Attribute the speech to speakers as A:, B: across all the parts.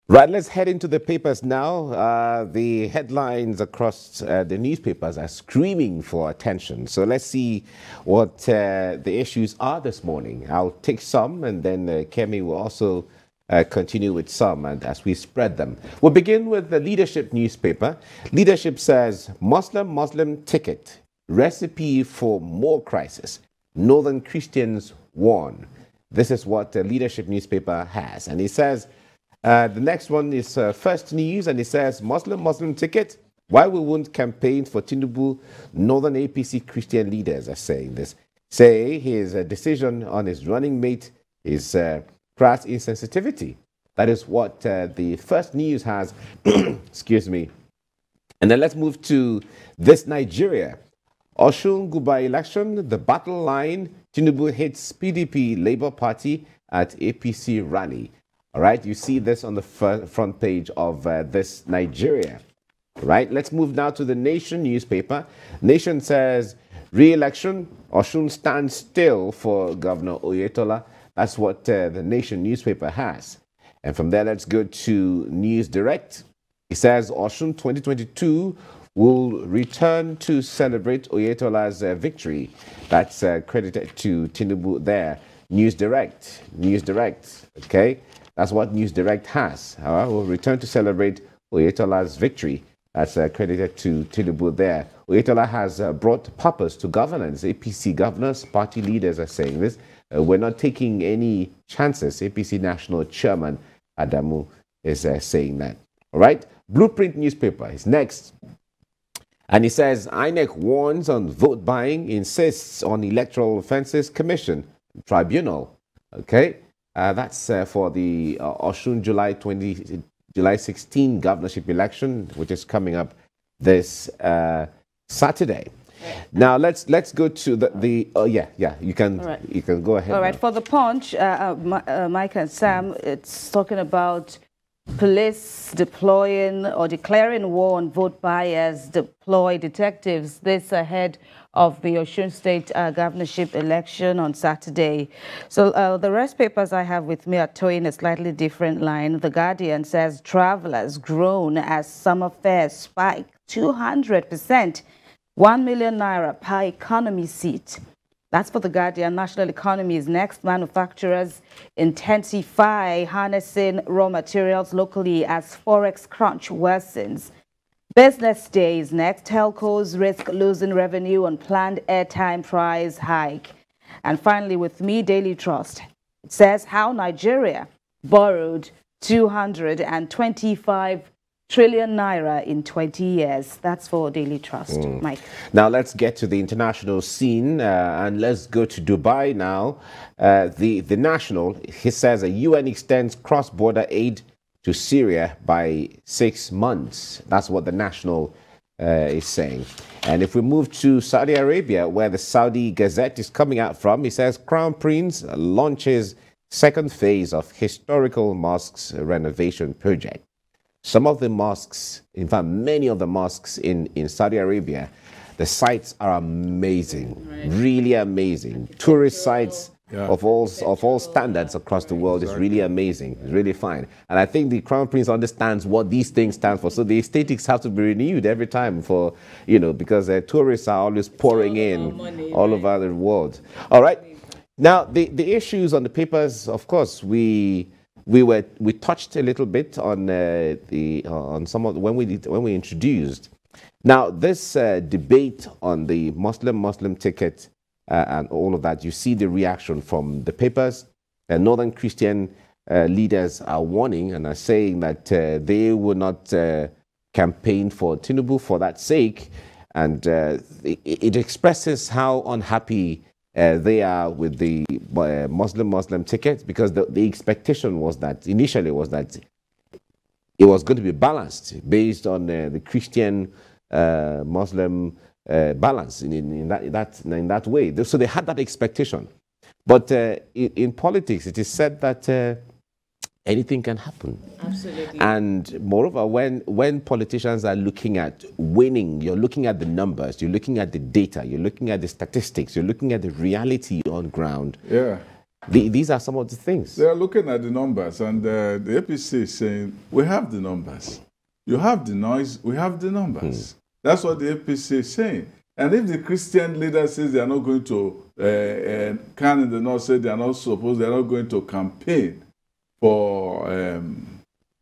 A: Right, let's head into the papers now. The headlines across the newspapers are screaming for attention. So let's see what the issues are this morning. I'll take some, and then Kemi will also continue with some, and as we spread them. We'll begin with the Leadership newspaper. Leadership says, Muslim ticket, recipe for more crisis. Northern Christians warn. This is what the Leadership newspaper has. And it says, the next one is First News, and it says, Muslim ticket, why we won't campaign for Tinubu. Northern APC Christian leaders are saying this. Say his decision on his running mate is crass insensitivity. That is what the First News has. Excuse me. And then let's move to this Nigeria. Osun Guba election, the battle line, Tinubu hits PDP Labour Party at APC rally. All right, you see this on the front page of this Nigeria. Right, let's move now to the Nation newspaper. Nation says, re-election, Osun stands still for Governor Oyetola. That's what the Nation newspaper has. And from there, let's go to News Direct. It says, Osun 2022 will return to celebrate Oyetola's victory. That's credited to Tinubu there. News Direct, okay? That's what News Direct has. We'll return to celebrate Oyetola's victory. That's credited to Tinubu there. Oyetola has brought purpose to governance. APC governors, party leaders are saying this. We're not taking any chances. APC National Chairman Adamu is saying that. All right. Blueprint newspaper is next. And he says, INEC warns on vote buying, insists on Electoral Offences Commission Tribunal. Okay. That's for the Osun July 16 governorship election, which is coming up this Saturday. Now let's go to you can go ahead.
B: All right,
A: now.
B: For the Punch, Mike and Sam, it's talking about police deploying or declaring war on vote buyers, deploy detectives. This ahead of the Osun State governorship election on Saturday. So the rest papers I have with me are towing a slightly different line. The Guardian says travelers groan as summer fares spike 200%, 1 million naira per economy seat. That's for the Guardian. National economy is next. Manufacturers intensify harnessing raw materials locally as forex crunch worsens. Business Day is next. Telcos risk losing revenue on planned airtime price hike. And finally, with me, Daily Trust. It says how Nigeria borrowed 225 trillion naira in 20 years. That's for Daily Trust. Mike.
A: Now let's get to the international scene and let's go to Dubai now. The National, he says a UN extends cross-border aid to Syria by 6 months. That's what the National is saying. And if we move to Saudi Arabia, where the Saudi Gazette is coming out from, it says Crown Prince launches second phase of historical mosques renovation project. Some of the mosques, in fact, many of the mosques in Saudi Arabia, the sites are amazing, really amazing. Tourist sites of all standards across the world is really amazing. It's really fine. And I think the Crown Prince understands what these things stand for. So the aesthetics have to be renewed every time for, because tourists are always pouring in all over the world. All right. Now, the issues on the papers, of course, we touched a little bit on on some of when we introduced. Now, this debate on the Muslim ticket and all of that, you see the reaction from the papers. Northern Christian leaders are warning and are saying that they will not campaign for Tinubu for that sake, and it expresses how unhappy they are with the Muslim ticket, because the expectation was that initially was that it was going to be balanced based on the Christian Muslim balance in that way. So they had that expectation. But in politics, it is said that anything can happen.
B: Absolutely.
A: And moreover, when politicians are looking at winning, you're looking at the numbers, you're looking at the data, you're looking at the statistics, you're looking at the reality on ground.
C: Yeah.
A: These are some of the things.
C: They are looking at the numbers, and the APC is saying, we have the numbers. You have the noise, we have the numbers. That's what the APC is saying. And if the Christian leader says they are not going to, Khan in the North said they are not going to campaign for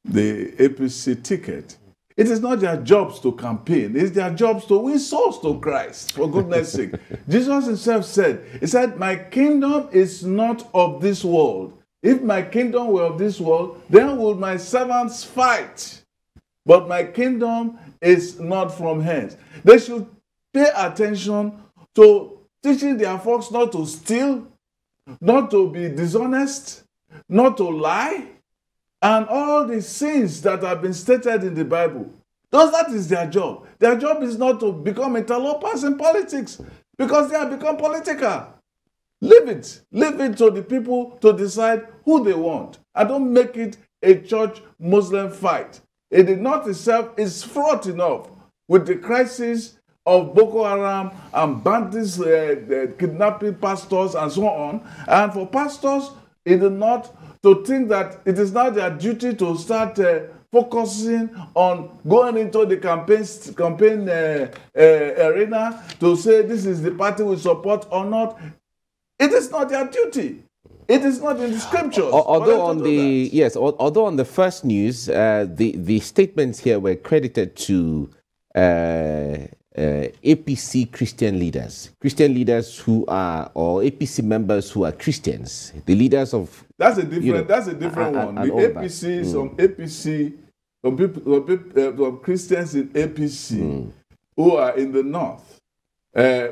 C: the APC ticket, it is not their jobs to campaign. It's their jobs to win souls to Christ, for goodness sake. Jesus himself said, he said, my kingdom is not of this world. If my kingdom were of this world, then would my servants fight. But my kingdom is not from hence. They should pay attention to teaching their folks not to steal, not to be dishonest, not to lie, and all the sins that have been stated in the Bible. That is their job. Their job is not to become interlopers in politics, because they have become political. Leave it. Leave it to the people to decide who they want. And don't make it a church Muslim fight. The North itself is fraught enough with the crisis of Boko Haram and bandits kidnapping pastors and so on. And for pastors in the North to think that it is now their duty to start focusing on going into the campaign arena to say this is the party we support or not, it is not their duty. It is not in the scriptures.
A: Although on the first news, the statements here were credited to APC Christian leaders who are, or APC members who are Christians, the leaders of. That's a different
C: one. The APC, some Christians in APC who are in the North.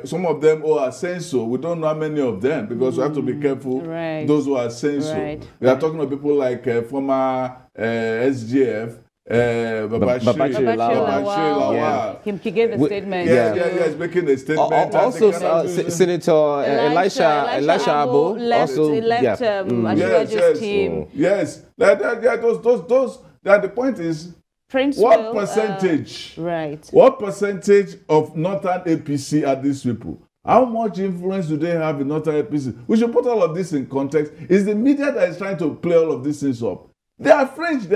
C: Some of them who are saying so. We don't know how many of them, because we have to be careful.
B: Right.
C: Those who are saying so. We are talking about people like former SGF, Babashir Lawal.
B: He gave a statement.
C: He's making a statement.
A: Also, Senator Elisha Abo
B: left Ashwaju's team.
C: Yes, those. The point is, what percentage? What percentage of Northern APC are these people? How much influence do they have in Northern APC? We should put all of this in context. It's the media that is trying to play all of these things up. They are fringe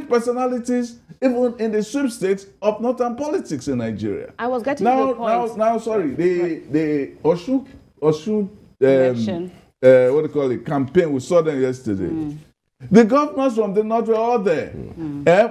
C: personalities, even in the sweepstakes of Northern politics in Nigeria.
B: I was getting to the point.
C: The Osun campaign, we saw them yesterday. The governors from the North were all there.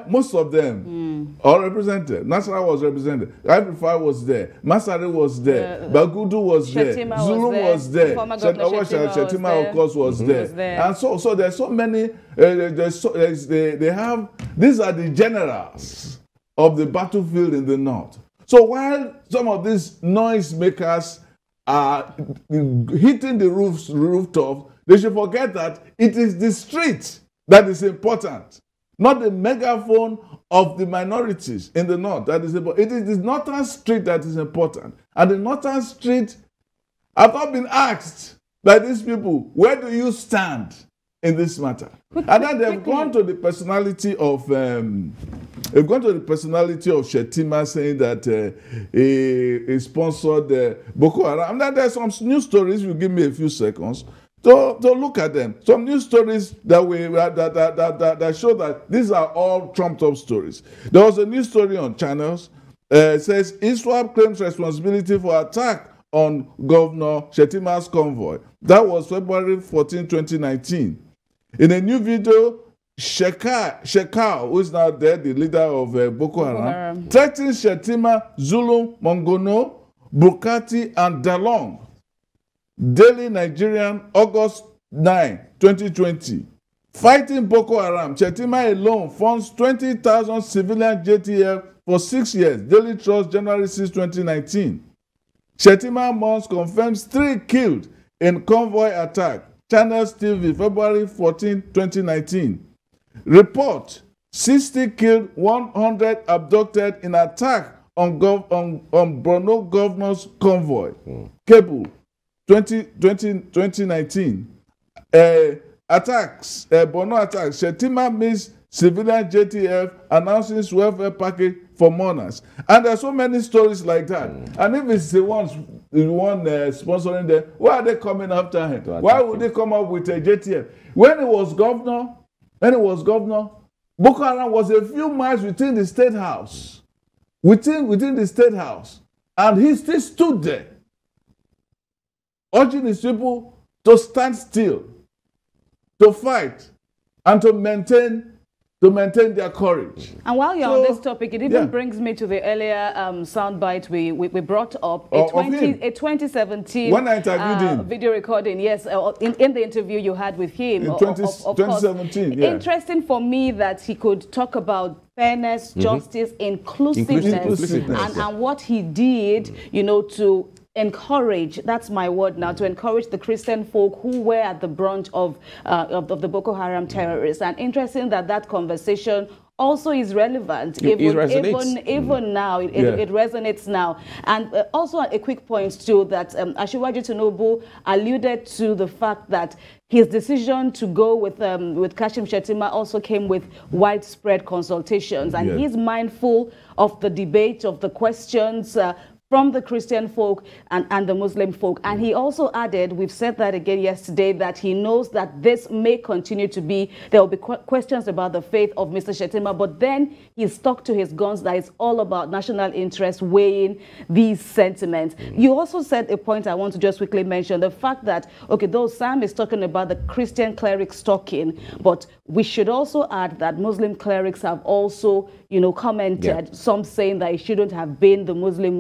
C: Most of them all represented. Nasra was represented. Ibrifai was there. Masari was there. Bagudu was there. Zulu was there. Shetima, of course, was there. And so there's so many. They have. These are the generals of the battlefield in the North. So while some of these noise makers are hitting the rooftop, they should forget that it is the street that is important, not the megaphone of the minorities in the North that is important. It is the northern street that is important. And the northern street, I've not been asked by these people, where do you stand in this matter? And then they've gone to the personality of Shetima, saying that he sponsored Boko Haram. And then there's some news stories. You give me a few seconds to look at them. Some news stories that show that these are all trumped up stories. There was a news story on channels. It says ISWAP claims responsibility for attack on Governor Shetima's convoy. That was February 14, 2019. In a new video, Shekau, who is now dead, the leader of Boko Haram, threatens Shetima, Zulu, Mongono, Bukati, and Dalong. Daily Nigerian, August 9, 2020. Fighting Boko Haram, Shetima alone funds 20,000 civilian JTF for 6 years. Daily Trust, January 6, 2019. Shetima Mons confirms 3 killed in convoy attack. Channels TV, February 14, 2019. Report, 60 killed, 100 abducted in attack on Borno governor's convoy. Cable, 2019. Attacks, Borno attacks. Shetima meets civilian JTF announcing welfare package for mourners. And there are so many stories like that. And if it's the one sponsoring them, why are they coming after him? Why would they come up with a JTF? When he was governor, Boko Haram was a few miles within the State House. Within the State House. And he still stood there, urging his people to stand still, to fight, and to maintain their courage.
B: And while you're on this topic, it even brings me to the earlier soundbite we brought up, a 2017
C: when I interviewed him.
B: Video recording, yes, in the interview you had with him.
C: In 2017, yeah.
B: Interesting for me that he could talk about fairness, justice, inclusiveness. And what he did, you know, to encourage, that's my word now, to encourage the Christian folk who were at the brunt of the Boko Haram terrorists. And interesting that that conversation also is relevant. Even now, it resonates now. And also a quick point too, that Asiwaju Tinubu alluded to the fact that his decision to go with Kashim Shettima also came with widespread consultations. And he's mindful of the debate, of the questions from the Christian folk and the Muslim folk. And he also added, we've said that again yesterday, that he knows that this may continue to be, there will be questions about the faith of Mr. Shettima, but then he stuck to his guns that it's all about national interest weighing these sentiments. You also said a point I want to just quickly mention, the fact that, okay, though Sam is talking about the Christian clerics talking, but we should also add that Muslim clerics have also, you know, commented, some saying that it shouldn't have been the Muslim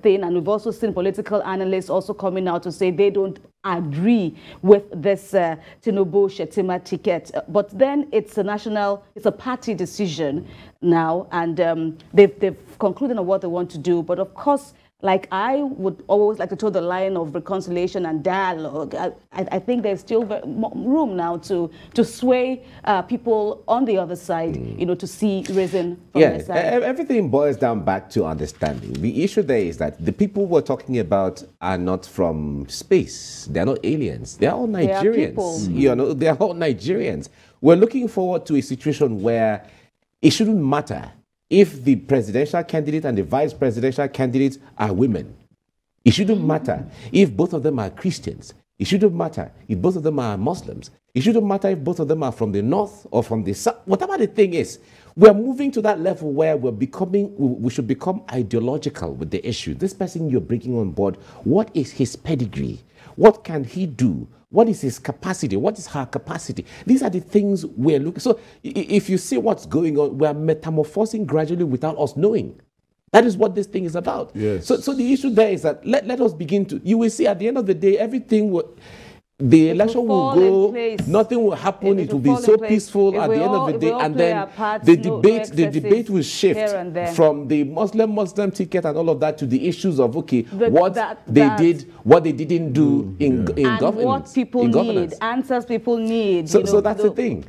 B: thing. And we've also seen political analysts also coming out to say they don't agree with this Tinubu Shettima ticket. But then it's a party decision now, and they've concluded on what they want to do. But of course, like I would always like to toe the line of reconciliation and dialogue. I think there's still room now to sway people on the other side, you know, to see reason from their side.
A: Everything boils down back to understanding. The issue there is that the people we're talking about are not from space. They're not aliens. They're all Nigerians. You know, they're all Nigerians. We're looking forward to a situation where it shouldn't matter if the presidential candidate and the vice presidential candidates are women. It shouldn't matter if both of them are Christians. It shouldn't matter if both of them are Muslims. It shouldn't matter if both of them are from the north or from the south. Whatever the thing is, we're moving to that level where we should become ideological with the issue. This person you're bringing on board, what is his pedigree? What can he do? What is his capacity? What is her capacity? These are the things we're looking. So if you see what's going on, we're metamorphosing gradually without us knowing. That is what this thing is about.
C: Yes.
A: So the issue there is that let us begin to, you will see at the end of the day, everything will, the election will go, nothing will happen, it will be so peaceful at the end of the day, and then the debate will shift from the Muslim ticket and all of that to the issues of, okay, what they didn't do in governance.
B: What people need, answers people need.
A: So that's the thing.